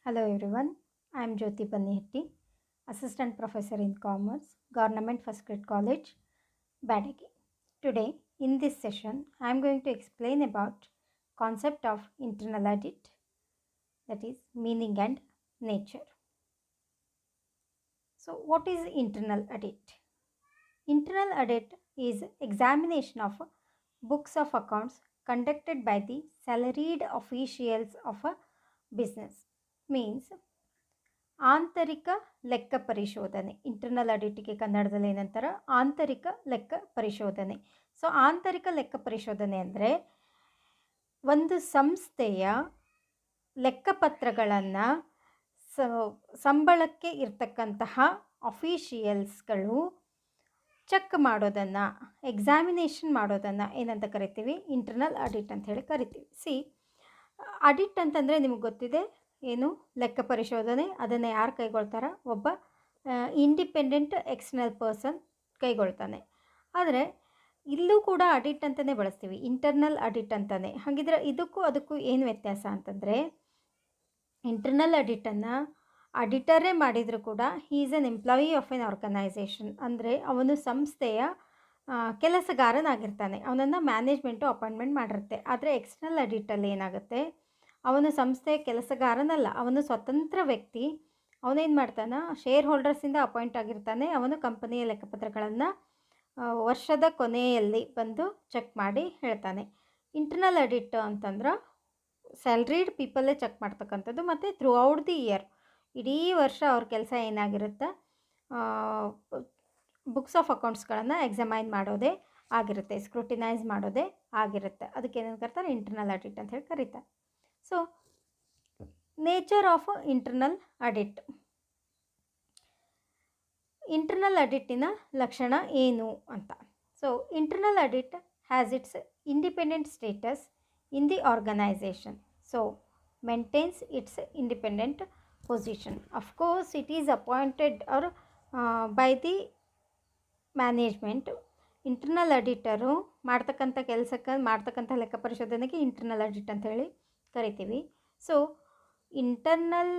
Hello everyone, I am Jyoti Pannihetti, Assistant Professor in Commerce, Government First Grade College, Badagi. Today, in this session, I am going to explain about concept of internal audit, that is meaning and nature. So, what is internal audit? Internal audit is examination of books of accounts conducted by the salaried officials of a business. Means ಆಂತರಿಕ ಲೆಕ್ಕ ಪರಿಶೋಧನೆ. Internal ಆಡಿಟ್ಗೆ ಕನ್ನಡದಲ್ಲಿ ಏನಂತಾರೆ? ಆಂತರಿಕ ಲೆಕ್ಕ ಪರಿಶೋಧನೆ. So ಆಂತರಿಕ ಲೆಕ್ಕ ಪರಿಶೋಧನೆ ಅಂದರೆ ಒಂದು ಸಂಸ್ಥೆಯ ಲೆಕ್ಕಪತ್ರಗಳನ್ನು ಸಂಬಳಕ್ಕೆ ಇರ್ತಕ್ಕಂತಹ ಅಫಿಷಿಯಲ್ಸ್ಗಳು ಚೆಕ್ ಮಾಡೋದನ್ನು, ಎಕ್ಸಾಮಿನೇಷನ್ ಮಾಡೋದನ್ನು ಏನಂತ ಕರಿತೀವಿ? ಇಂಟರ್ನಲ್ ಆಡಿಟ್ ಅಂತ ಹೇಳಿ ಕರಿತೀವಿ. ಆಡಿಟ್ ಅಂತಂದರೆ ನಿಮಗೆ ಗೊತ್ತಿದೆ ಏನು? ಲೆಕ್ಕ ಪರಿಶೋಧನೆ. ಅದನ್ನು ಯಾರು ಕೈಗೊಳ್ತಾರ? ಒಬ್ಬ ಇಂಡಿಪೆಂಡೆಂಟ್ ಎಕ್ಸ್ಟರ್ನಲ್ ಪರ್ಸನ್ ಕೈಗೊಳ್ತಾನೆ. ಆದರೆ ಇಲ್ಲೂ ಕೂಡ ಆಡಿಟ್ ಅಂತಲೇ ಬಳಸ್ತೀವಿ, ಇಂಟರ್ನಲ್ ಆಡಿಟ್ ಅಂತಲೇ. ಹಾಗಿದ್ರೆ ಅದಕ್ಕೂ ಏನು ವ್ಯತ್ಯಾಸ ಅಂತಂದರೆ, ಇಂಟರ್ನಲ್ ಆಡಿಟನ್ನು ಆಡಿಟರೇ ಮಾಡಿದರೂ ಕೂಡ he is an employee of an organisation. ಅಂದರೆ ಅವನು ಸಂಸ್ಥೆಯ ಕೆಲಸಗಾರನಾಗಿರ್ತಾನೆ, ಅವನನ್ನು ಮ್ಯಾನೇಜ್ಮೆಂಟು ಅಪಾಯಿಂಟ್ಮೆಂಟ್ ಮಾಡಿರುತ್ತೆ. ಆದರೆ ಎಕ್ಸ್ಟರ್ನಲ್ ಆಡಿಟಲ್ಲಿ ಏನಾಗುತ್ತೆ? ಅವನು ಸಂಸ್ಥೆಯ ಕೆಲಸಗಾರನಲ್ಲ, ಅವನು ಸ್ವತಂತ್ರ ವ್ಯಕ್ತಿ. ಅವನೇನು ಮಾಡ್ತಾನೆ? ಶೇರ್ ಹೋಲ್ಡರ್ಸಿಂದ ಅಪಾಯಿಂಟ್ ಆಗಿರ್ತಾನೆ. ಅವನು ಕಂಪನಿಯ ಲೆಕ್ಕಪತ್ರಗಳನ್ನು ವರ್ಷದ ಕೊನೆಯಲ್ಲಿ ಬಂದು ಚೆಕ್ ಮಾಡಿ ಹೇಳ್ತಾನೆ. ಇಂಟರ್ನಲ್ ಆಡಿಟ್ ಅಂತಂದ್ರೆ ಸ್ಯಾಲ್ರಿಡ್ ಪೀಪಲ್ಲೇ ಚೆಕ್ ಮಾಡ್ತಕ್ಕಂಥದ್ದು. ಮತ್ತು ಥ್ರೂ ಔಟ್ ದಿ ಇಯರ್, ಇಡೀ ವರ್ಷ ಅವ್ರ ಕೆಲಸ ಏನಾಗಿರುತ್ತೆ? ಬುಕ್ಸ್ ಆಫ್ ಅಕೌಂಟ್ಸ್ಗಳನ್ನು ಎಕ್ಸಾಮೈನ್ ಮಾಡೋದೇ ಆಗಿರುತ್ತೆ, ಸ್ಕ್ರೂಟಿನೈಸ್ ಮಾಡೋದೇ ಆಗಿರುತ್ತೆ. ಅದಕ್ಕೆ ಏನೇನು ಕರೀತಾರೆ? ಇಂಟರ್ನಲ್ ಆಡಿಟ್ ಅಂತ ಹೇಳಿ ಕರೀತಾರೆ. So nature of internal audit. Internal ಆಡಿಟಿನ ಲಕ್ಷಣ ಏನು ಅಂತ. So internal audit has its independent status in the organisation. So maintains its independent position. Of course it is appointed or by the management. Internal auditor ಮಾಡ್ತಕ್ಕಂಥ ಲೆಕ್ಕ ಪರಿಶೋಧನೆಗೆ internal audit ಅಂತ ಹೇಳಿ ಕರಿತೀವಿ. ಸೊ ಇಂಟರ್ನಲ್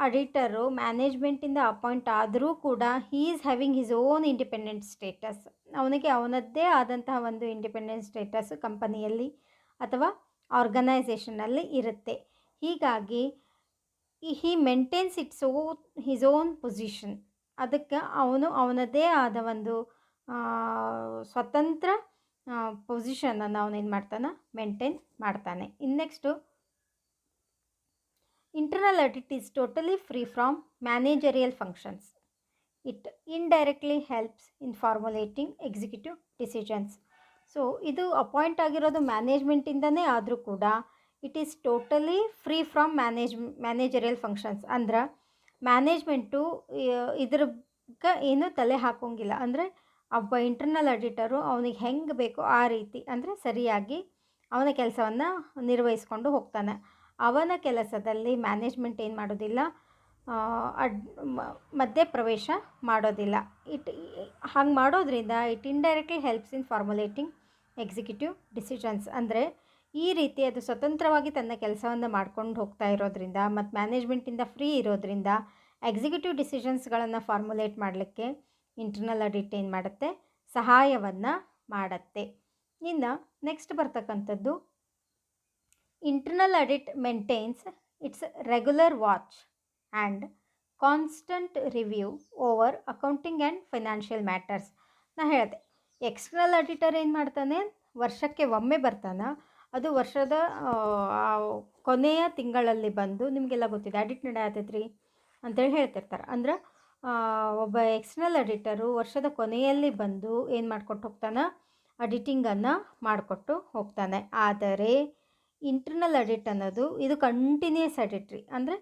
ಆಡಿಟರು ಮ್ಯಾನೇಜ್ಮೆಂಟಿಂದ ಅಪಾಯಿಂಟ್ ಆದರೂ ಕೂಡ he is having his own independent status. ಅವನಿಗೆ ಅವನದ್ದೇ ಆದಂತಹ ಒಂದು ಇಂಡಿಪೆಂಡೆಂಟ್ ಸ್ಟೇಟಸ್ ಕಂಪನಿಯಲ್ಲಿ ಅಥವಾ ಆರ್ಗನೈಸೇಷನಲ್ಲಿ ಇರುತ್ತೆ. ಹೀಗಾಗಿ ಹಿ ಮೇಂಟೈನ್ಸ್ ಹಿಸ್ ಓನ್ ಪೊಸಿಷನ್. ಅದಕ್ಕೆ ಅವನದೇ ಆದ ಒಂದು ಸ್ವತಂತ್ರ ಪೊಸಿಷನನ್ನು ಅವನೇನು ಮಾಡ್ತಾನೆ? ಮೇಂಟೈನ್ ಮಾಡ್ತಾನೆ. Next, internal audit is totally free from managerial functions. It indirectly helps in formulating executive decisions. So ಇದು ಅಪಾಯಿಂಟ್ ಆಗಿರೋದು ಮ್ಯಾನೇಜ್ಮೆಂಟಿಂದನೇ ಆದರೂ ಕೂಡ it is totally free from managerial functions. ಅಂದ್ರೆ ಮ್ಯಾನೇಜ್ಮೆಂಟು ಇದ್ರಕ್ಕೆ ಏನೂ ತಲೆ ಹಾಕೋಂಗಿಲ್ಲ. ಅಂದರೆ ಒಬ್ಬ ಇಂಟರ್ನಲ್ ಆಡಿಟರು ಅವನಿಗೆ ಹೆಂಗೆ ಬೇಕೋ ಆ ರೀತಿ, ಅಂದರೆ ಸರಿಯಾಗಿ ಅವನ ಕೆಲಸವನ್ನು ನಿರ್ವಹಿಸ್ಕೊಂಡು ಹೋಗ್ತಾನೆ. ಅವನ ಕೆಲಸದಲ್ಲಿ ಮ್ಯಾನೇಜ್ಮೆಂಟ್ ಏನು ಮಾಡೋದಿಲ್ಲ? ಮಧ್ಯೆ ಪ್ರವೇಶ ಮಾಡೋದಿಲ್ಲ. ಹಂಗೆ ಮಾಡೋದ್ರಿಂದ it indirectly helps in formulating executive decisions. ಅಂದರೆ ಈ ರೀತಿ ಅದು ಸ್ವತಂತ್ರವಾಗಿ ತನ್ನ ಕೆಲಸವನ್ನು ಮಾಡ್ಕೊಂಡು ಹೋಗ್ತಾ ಇರೋದ್ರಿಂದ ಮತ್ತು ಮ್ಯಾನೇಜ್ಮೆಂಟಿಂದ ಫ್ರೀ ಇರೋದ್ರಿಂದ ಎಕ್ಸಿಕ್ಯೂಟಿವ್ ಡಿಸಿಷನ್ಸ್ಗಳನ್ನು ಫಾರ್ಮುಲೇಟ್ ಮಾಡಲಿಕ್ಕೆ ಇಂಟರ್ನಲ್ ಆಡಿಟ್ ಏನು ಮಾಡುತ್ತೆ? ಸಹಾಯವನ್ನು ಮಾಡುತ್ತೆ. ಇನ್ನು ನೆಕ್ಸ್ಟ್ ಬರ್ತಕ್ಕಂಥದ್ದು, internal audit maintains it's regular watch and constant review over accounting and financial matters. ನಾನು ಹೇಳಿದೆ, ಎಕ್ಸ್ಟರ್ನಲ್ ಆಡಿಟರ್ ಏನು ಮಾಡ್ತಾನೆ? ವರ್ಷಕ್ಕೆ ಒಮ್ಮೆ ಬರ್ತಾನೆ. ಅದು ವರ್ಷದ ಕೊನೆಯ ತಿಂಗಳಲ್ಲಿ ಬಂದು, ನಿಮಗೆಲ್ಲ ಗೊತ್ತಿದೆ ಆಡಿಟ್ ನಡೆಯತ್ತೈತ್ರಿ ಅಂತೇಳಿ ಹೇಳ್ತಿರ್ತಾರೆ. ಅಂದ್ರೆ ಒಬ್ಬ ಎಕ್ಸ್ಟರ್ನಲ್ ಆಡಿಟರು ವರ್ಷದ ಕೊನೆಯಲ್ಲಿ ಬಂದು ಏನು ಮಾಡ್ಕೊಟ್ಟು ಹೋಗ್ತಾನೆ? ಆಡಿಟಿಂಗನ್ನು ಮಾಡಿಕೊಟ್ಟು ಹೋಗ್ತಾನೆ. ಆದರೆ ಇಂಟರ್ನಲ್ ಆಡಿಟ್ ಅನ್ನೋದು ಇದು ಕಂಟಿನ್ಯೂಸ್ ಆಡಿಟ್ರಿ. ಅಂದರೆ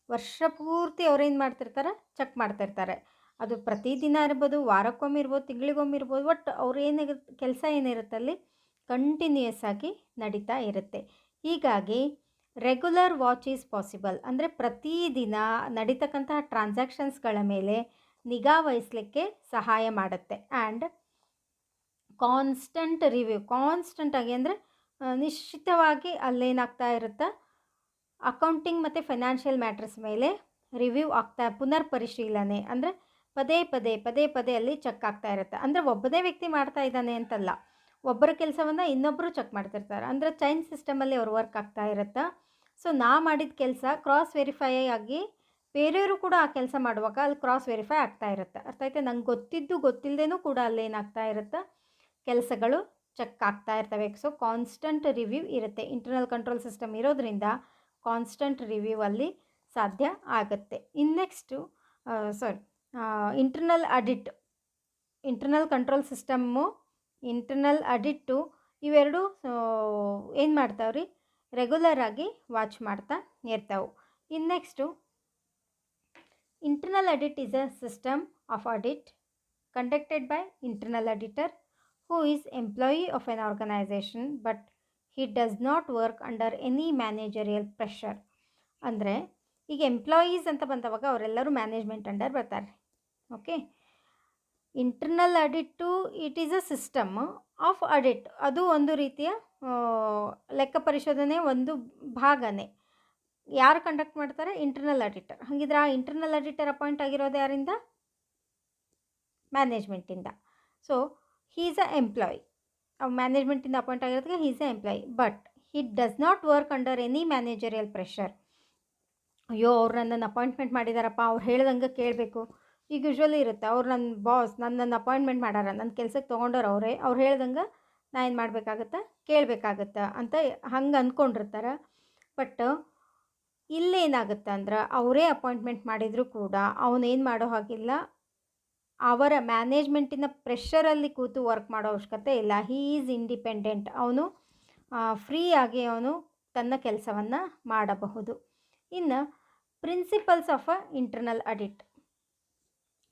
ವರ್ಷ ಪೂರ್ತಿ ಅವ್ರೇನು ಮಾಡ್ತಿರ್ತಾರೆ? ಚೆಕ್ ಮಾಡ್ತಿರ್ತಾರೆ. ಅದು ಪ್ರತಿದಿನ ಇರ್ಬೋದು, ವಾರಕ್ಕೊಮ್ಮೆ ಇರ್ಬೋದು, ತಿಂಗಳಿಗೊಮ್ಮೆ ಇರ್ಬೋದು. ಒಟ್ಟು ಕೆಲಸ ಏನಿರುತ್ತೆ ಅಲ್ಲಿ ಕಂಟಿನ್ಯೂಯಸ್ ಆಗಿ ನಡೀತಾ ಇರುತ್ತೆ. ಹೀಗಾಗಿ ರೆಗ್ಯುಲರ್ ವಾಚ್ ಈಸ್ ಪಾಸಿಬಲ್. ಅಂದರೆ ಪ್ರತಿದಿನ ನಡೀತಕ್ಕಂತಹ ಟ್ರಾನ್ಸಾಕ್ಷನ್ಸ್ಗಳ ಮೇಲೆ ನಿಗಾ ವಹಿಸಲಿಕ್ಕೆ ಸಹಾಯ ಮಾಡುತ್ತೆ. ಆ್ಯಂಡ್ ಕಾನ್ಸ್ಟಂಟ್ ರಿವ್ಯೂ, ಕಾನ್ಸ್ಟಂಟಾಗಿ ಅಂದರೆ ನಿಶ್ಚಿತವಾಗಿ ಅಲ್ಲೇನಾಗ್ತಾ ಇರುತ್ತೆ? ಅಕೌಂಟಿಂಗ್ ಮತ್ತು ಫೈನಾನ್ಷಿಯಲ್ ಮ್ಯಾಟ್ರಸ್ ಮೇಲೆ ರಿವ್ಯೂ ಪುನರ್ ಪರಿಶೀಲನೆ ಅಂದರೆ ಪದೇ ಅಲ್ಲಿ ಚೆಕ್ ಆಗ್ತಾ ಇರುತ್ತೆ. ಅಂದರೆ ಒಬ್ಬನೇ ವ್ಯಕ್ತಿ ಮಾಡ್ತಾ ಇದ್ದಾನೆ ಅಂತಲ್ಲ, ಒಬ್ಬರ ಕೆಲಸವನ್ನು ಇನ್ನೊಬ್ಬರು ಚೆಕ್ ಮಾಡ್ತಿರ್ತಾರೆ. ಅಂದರೆ ಚೈನ್ ಸಿಸ್ಟಮಲ್ಲಿ ಅವ್ರು ವರ್ಕ್ ಆಗ್ತಾ ಇರುತ್ತೆ. ಸೊ ನಾ ಮಾಡಿದ ಕೆಲಸ ಕ್ರಾಸ್ ವೆರಿಫೈ ಆಗಿ ಬೇರೆಯವರು ಕೂಡ ಆ ಕೆಲಸ ಮಾಡುವಾಗ ಅಲ್ಲಿ ಕ್ರಾಸ್ ವೆರಿಫೈ ಆಗ್ತಾ ಇರುತ್ತೆ. ಅರ್ಥ ಆಯ್ತಾ? ನಂಗೆ ಗೊತ್ತಿಲ್ಲದೇನೂ ಕೂಡ ಅಲ್ಲಿ ಏನಾಗ್ತಾ ಇರುತ್ತೆ, ಕೆಲಸಗಳು ಚೆಕ್ ಆಗ್ತಾ ಇರ್ತವೆ. ಸೊ ಕಾನ್ಸ್ಟಂಟ್ ರಿವ್ಯೂ ಇರುತ್ತೆ. ಇಂಟರ್ನಲ್ ಕಂಟ್ರೋಲ್ ಸಿಸ್ಟಮ್ ಇರೋದ್ರಿಂದ ಕಾನ್ಸ್ಟಂಟ್ ರಿವ್ಯೂ ಅಲ್ಲಿ ಸಾಧ್ಯ ಆಗುತ್ತೆ. Next internal audit, internal control system, internal audit ಇವೆರಡು ಏನು ಮಾಡ್ತಾವ್ರಿ, ರೆಗ್ಯುಲರ್ ಆಗಿ ವಾಚ್ ಮಾಡ್ತಾ ಇರ್ತಾವೆ. Next internal audit is a system of audit conducted by internal auditor who is employee of an organisation but he does not work under any managerial pressure. ಅಂದರೆ ಈಗ employees ಅಂತ ಬಂದವಾಗ ಅವರೆಲ್ಲರೂ ಮ್ಯಾನೇಜ್ಮೆಂಟ್ ಅಂಡರ್ ಬರ್ತಾರೆ. Okay, internal audit it is a system of audit, ಅದು ಒಂದು ರೀತಿಯ ಲೆಕ್ಕ ಪರಿಶೋಧನೆ ಒಂದು ಭಾಗನೇ. ಯಾರು ಕಂಡಕ್ಟ್ ಮಾಡ್ತಾರೆ? Internal auditor. ಹಾಗಿದ್ರೆ ಆ ಇಂಟರ್ನಲ್ ಆಡಿಟರ್ ಅಪಾಯಿಂಟ್ ಆಗಿರೋದು ಯಾರಿಂದ? ಮ್ಯಾನೇಜ್ಮೆಂಟಿಂದ. So he is a employee, ಮ್ಯಾನೇಜ್ಮೆಂಟಿಂದ ಅಪಾಯಿಂಟ್ ಆಗಿರೋದಕ್ಕೆ he is a employee, but he does not work under any managerial pressure. ಅಯ್ಯೋ ಅವ್ರು ನನ್ನನ್ನು ಅಪಾಯಿಂಟ್ಮೆಂಟ್ ಮಾಡಿದಾರಪ್ಪ, ಅವ್ರು ಹೇಳ್ದಂಗೆ ಕೇಳಬೇಕು. ಈಗ ಯೂಶ್ವಲಿ ಇರುತ್ತೆ, ಅವ್ರು ನನ್ನ ಬಾಸ್ ನನ್ನನ್ನು ಅಪಾಯಿಂಟ್ಮೆಂಟ್ ಮಾಡ್ಯಾರ, ನನ್ನ ಕೆಲಸಕ್ಕೆ ತೊಗೊಂಡವ್ರು ಅವರೇ, ಅವ್ರು ಹೇಳ್ದಂಗೆ ನಾ ಏನು ಮಾಡಬೇಕಾಗತ್ತೆ, ಕೇಳಬೇಕಾಗತ್ತೆ ಅಂತ ಹಂಗೆ ಅಂದ್ಕೊಂಡಿರ್ತಾರೆ. ಬಟ್ ಇಲ್ಲೇನಾಗುತ್ತೆ ಅಂದ್ರೆ ಅವರೇ ಅಪಾಯಿಂಟ್ಮೆಂಟ್ ಮಾಡಿದರೂ ಕೂಡ ಅವನೇನು ಮಾಡೋ ಹಾಗಿಲ್ಲ, ಅವರ ಮ್ಯಾನೇಜ್ಮೆಂಟಿನ ಪ್ರೆಷರಲ್ಲಿ ಕೂತು ವರ್ಕ್ ಮಾಡೋ ಅವಶ್ಯಕತೆ ಇಲ್ಲ. ಹೀ ಈಸ್ ಇಂಡಿಪೆಂಡೆಂಟ್, ಅವನು ಫ್ರೀಯಾಗಿ ಅವನು ತನ್ನ ಕೆಲಸವನ್ನು ಮಾಡಬಹುದು. ಇನ್ನು principles of a internal audit,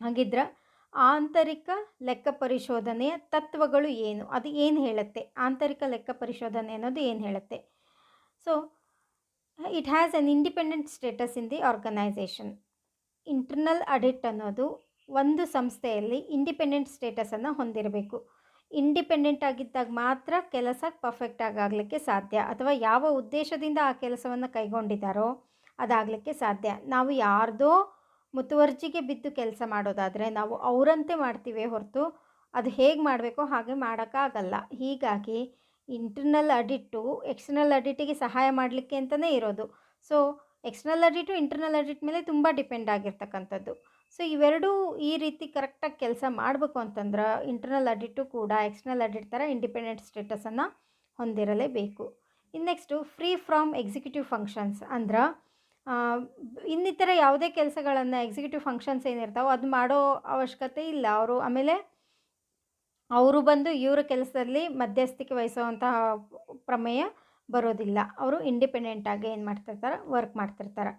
ಹಾಗಿದ್ರೆ ಆಂತರಿಕ ಲೆಕ್ಕ ಪರಿಶೋಧನೆಯ ತತ್ವಗಳು ಏನು, ಅದು ಏನು ಹೇಳುತ್ತೆ, ಆಂತರಿಕ ಲೆಕ್ಕ ಪರಿಶೋಧನೆ ಅನ್ನೋದು ಏನು ಹೇಳುತ್ತೆ? So it has an independent status in the organisation. Internal audit ಅನ್ನೋದು ಒಂದು ಸಂಸ್ಥೆಯಲ್ಲಿ ಇಂಡಿಪೆಂಡೆಂಟ್ ಸ್ಟೇಟಸನ್ನು ಹೊಂದಿರಬೇಕು. ಇಂಡಿಪೆಂಡೆಂಟ್ ಆಗಿದ್ದಾಗ ಮಾತ್ರ ಕೆಲಸ ಪರ್ಫೆಕ್ಟಾಗಿ ಆಗಲಿಕ್ಕೆ ಸಾಧ್ಯ, ಅಥವಾ ಯಾವ ಉದ್ದೇಶದಿಂದ ಆ ಕೆಲಸವನ್ನು ಕೈಗೊಂಡಿದ್ದಾರೋ ಅದಾಗಲಿಕ್ಕೆ ಸಾಧ್ಯ. ನಾವು ಯಾರ್ದೋ ಮುತುವರ್ಜಿಗೆ ಬಿದ್ದು ಕೆಲಸ ಮಾಡೋದಾದರೆ ನಾವು ಅವರಂತೆ ಮಾಡ್ತೀವಿ ಹೊರತು ಅದು ಹೇಗೆ ಮಾಡಬೇಕೋ ಹಾಗೆ ಮಾಡೋಕ್ಕಾಗಲ್ಲ. ಹೀಗಾಗಿ ಇಂಟರ್ನಲ್ ಆಡಿಟ್ಟು ಎಕ್ಸ್ಟರ್ನಲ್ ಆಡಿಟಿಗೆ ಸಹಾಯ ಮಾಡಲಿಕ್ಕೆ ಅಂತಲೇ ಇರೋದು. So external audit internal audit ಮೇಲೆ ತುಂಬ ಡಿಪೆಂಡ್ ಆಗಿರ್ತಕ್ಕಂಥದ್ದು. ಸೊ ಇವೆರಡೂ ಈ ರೀತಿ ಕರೆಕ್ಟಾಗಿ ಕೆಲಸ ಮಾಡಬೇಕು ಅಂತಂದ್ರೆ ಇಂಟರ್ನಲ್ ಆಡಿಟು ಕೂಡ ಎಕ್ಸ್ಟರ್ನಲ್ ಆಡಿಟ್ ಥರ ಇಂಡಿಪೆಂಡೆಂಟ್ ಸ್ಟೇಟಸನ್ನು ಹೊಂದಿರಲೇಬೇಕು. Next free from executive functions ಅಂದ್ರೆ ಇನ್ನಿತರ ಯಾವುದೇ ಕೆಲಸಗಳನ್ನು ಎಕ್ಸಿಕ್ಯೂಟಿವ್ ಫಂಕ್ಷನ್ಸ್ ಏನಿರ್ತಾವೆ ಅದು ಮಾಡೋ ಅವಶ್ಯಕತೆ ಇಲ್ಲ. ಅವರು ಬಂದು ಇವರ ಕೆಲಸದಲ್ಲಿ ಮಧ್ಯಸ್ಥಿಕೆ ವಹಿಸುವಂತಹ ಪ್ರಮೇಯ ಬರೋದಿಲ್ಲ. ಅವರು ಇಂಡಿಪೆಂಡೆಂಟಾಗಿ ಏನು ಮಾಡ್ತಿರ್ತಾರೆ, ವರ್ಕ್ ಮಾಡ್ತಿರ್ತಾರೆ.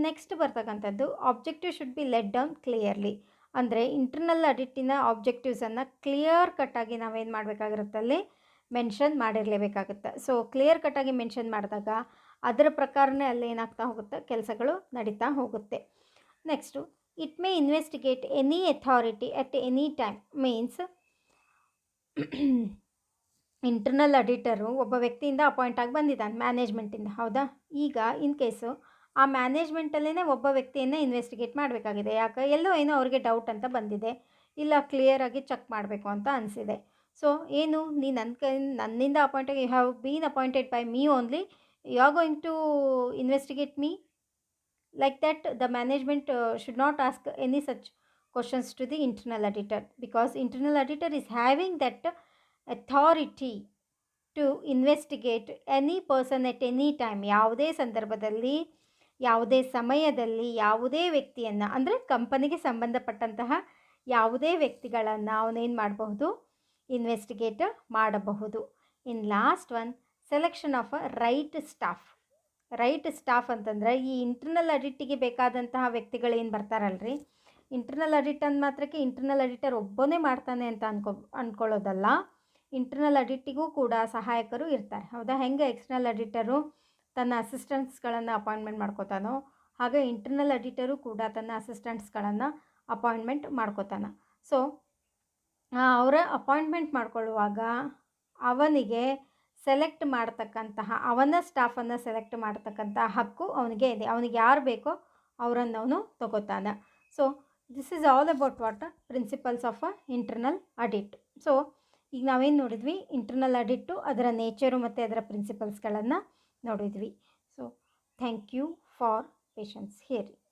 ನೆಕ್ಸ್ಟ್ ಬರ್ತಕ್ಕಂಥದ್ದು objective should be let down clearly. ಅಂದರೆ ಇಂಟರ್ನಲ್ ಆಡಿಟಿನ ಆಬ್ಜೆಕ್ಟಿವ್ಸನ್ನು ಕ್ಲಿಯರ್ ಕಟ್ಟಾಗಿ ನಾವೇನು ಮಾಡಬೇಕಾಗಿರುತ್ತೆ, ಅಲ್ಲಿ ಮೆನ್ಷನ್ ಮಾಡಿರಲೇಬೇಕಾಗುತ್ತೆ. ಸೊ ಕ್ಲಿಯರ್ ಕಟ್ಟಾಗಿ ಮೆನ್ಷನ್ ಮಾಡಿದಾಗ ಅದರ ಪ್ರಕಾರನೇ ಅಲ್ಲಿ ಏನಾಗ್ತಾ ಹೋಗುತ್ತೆ, ಕೆಲಸಗಳು ನಡೀತಾ ಹೋಗುತ್ತೆ. Next it may investigate any authority at any time. Means internal auditor ಒಬ್ಬ ವ್ಯಕ್ತಿಯಿಂದ ಅಪಾಯಿಂಟ್ ಆಗಿ ಬಂದಿದ್ದಾನೆ ಮ್ಯಾನೇಜ್ಮೆಂಟಿಂದ, ಹೌದಾ? ಈಗ ಇನ್ ಕೇಸು ಆ ಮ್ಯಾನೇಜ್ಮೆಂಟಲ್ಲೇ ಒಬ್ಬ ವ್ಯಕ್ತಿಯನ್ನು ಇನ್ವೆಸ್ಟಿಗೇಟ್ ಮಾಡಬೇಕಾಗಿದೆ. ಯಾಕೆ, ಎಲ್ಲೋ ಏನೋ ಅವ್ರಿಗೆ ಡೌಟ್ ಅಂತ ಬಂದಿದೆ, ಇಲ್ಲ ಕ್ಲಿಯರಾಗಿ ಚೆಕ್ ಮಾಡಬೇಕು ಅಂತ ಅನಿಸಿದೆ. ಸೊ ಏನು, ನನ್ನಿಂದ ಅಪಾಯಿಂಟ್ ಆಗಿ, you have been appointed by me only, you are going to investigate me like that. The management should not ask any such questions to the internal auditor, because internal auditor is having that authority to investigate any person at any time. ಯಾವುದೇ ಸಂದರ್ಭದಲ್ಲಿ, ಯಾವುದೇ ಸಮಯದಲ್ಲಿ, ಯಾವುದೇ ವ್ಯಕ್ತಿಯನ್ನು, ಅಂದರೆ ಕಂಪನಿಗೆ ಸಂಬಂಧಪಟ್ಟಂತಹ ಯಾವುದೇ ವ್ಯಕ್ತಿಗಳನ್ನು ಅವನೇನು ಮಾಡಬಹುದು, ಇನ್ವೆಸ್ಟಿಗೇಟ್ ಮಾಡಬಹುದು. In last one, selection of a right staff. Right staff ಅಂತಂದರೆ ಈ ಇಂಟರ್ನಲ್ ಆಡಿಟಿಗೆ ಬೇಕಾದಂತಹ ವ್ಯಕ್ತಿಗಳೇನು ಬರ್ತಾರಲ್ರಿ, ಇಂಟರ್ನಲ್ ಆಡಿಟ್ ಅಂದ ಮಾತ್ರಕ್ಕೆ ಇಂಟರ್ನಲ್ ಆಡಿಟರ್ ಒಬ್ಬನೇ ಮಾಡ್ತಾನೆ ಅಂತ ಅಂದ್ಕೊಳ್ಳೋದಲ್ಲ. ಇಂಟರ್ನಲ್ ಆಡಿಟಿಗೂ ಕೂಡ ಸಹಾಯಕರು ಇರ್ತಾರೆ, ಹೌದಾ? ಹೆಂಗೆ ಎಕ್ಸ್ಟರ್ನಲ್ ಆಡಿಟರು ತನ್ನ ಅಸಿಸ್ಟೆಂಟ್ಸ್ಗಳನ್ನು ಅಪಾಯಿಂಟ್ಮೆಂಟ್ ಮಾಡ್ಕೋತಾನೋ ಹಾಗೆ ಇಂಟರ್ನಲ್ ಆಡಿಟರು ಕೂಡ ತನ್ನ ಅಸಿಸ್ಟೆಂಟ್ಸ್ಗಳನ್ನು ಅಪಾಯಿಂಟ್ಮೆಂಟ್ ಮಾಡ್ಕೋತಾನೆ. ಸೊ ಅವರ ಅಪಾಯಿಂಟ್ಮೆಂಟ್ ಮಾಡ್ಕೊಳ್ಳುವಾಗ ಅವನಿಗೆ ಸೆಲೆಕ್ಟ್ ಮಾಡ್ತಕ್ಕಂತಹ ಅವನ ಸ್ಟಾಫನ್ನು ಸೆಲೆಕ್ಟ್ ಮಾಡ್ತಕ್ಕಂತಹ ಹಕ್ಕು ಅವನಿಗೆ ಇದೆ. ಅವನಿಗೆ ಯಾರು ಬೇಕೋ ಅವರನ್ನು ಅವನು ತಗೋತಾನೆ. So this is all about what principles of a internal audit. So ಈಗ ನಾವೇನು ನೋಡಿದ್ವಿ, ಇಂಟರ್ನಲ್ ಆಡಿಟ್ಟು, ಅದರ ನೇಚರು ಮತ್ತು ಅದರ ಪ್ರಿನ್ಸಿಪಲ್ಸ್ಗಳನ್ನು ನೋಡಿದ್ವಿ. So thank you for patience hearing.